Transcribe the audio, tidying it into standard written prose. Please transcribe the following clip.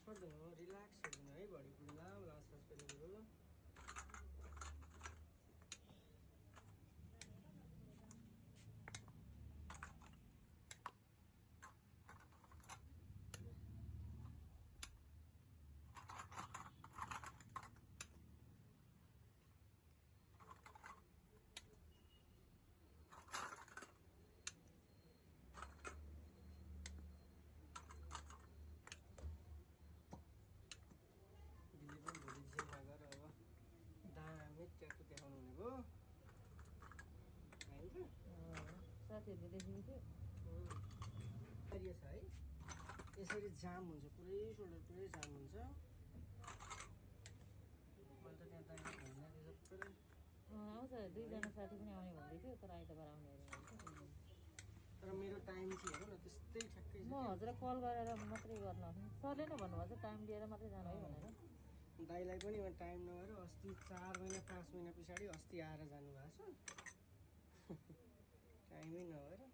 छोड्दिनु हो रिल्याक्स छोड्दिनु है बडी पुरा लास्ट पहिला कुरो दिदी पनि भोलि जेमा गएर अब दामी ट्र्याकको देखाउनु हुने भयो होइन साथीहरूले देखेको थियो छ है यसरी जाम हुन्छ पुरै सोल्डर पुरै जाम हुन्छ मैले त त्यहाँ दामी भनिदिएको सबैले आउँछ दुईजना साथी पनि आउने भन्दै थियो तर आइतबार आउने अरे तर मेरो टाइम चाहिँ हेरौँ न त्यस्तै ठ्याक्कै म हजुरलाई कल गरेर मात्रै गर्न सरले नै भन्नुभएको छ टाइम लिएर मात्रै जानु है भनेर दाइलाई पनि टाइम नभएर अस्ति 4 महिना 5 महिना पछाडि अस्ति आएर जानुभएको छ टाइमै नभएर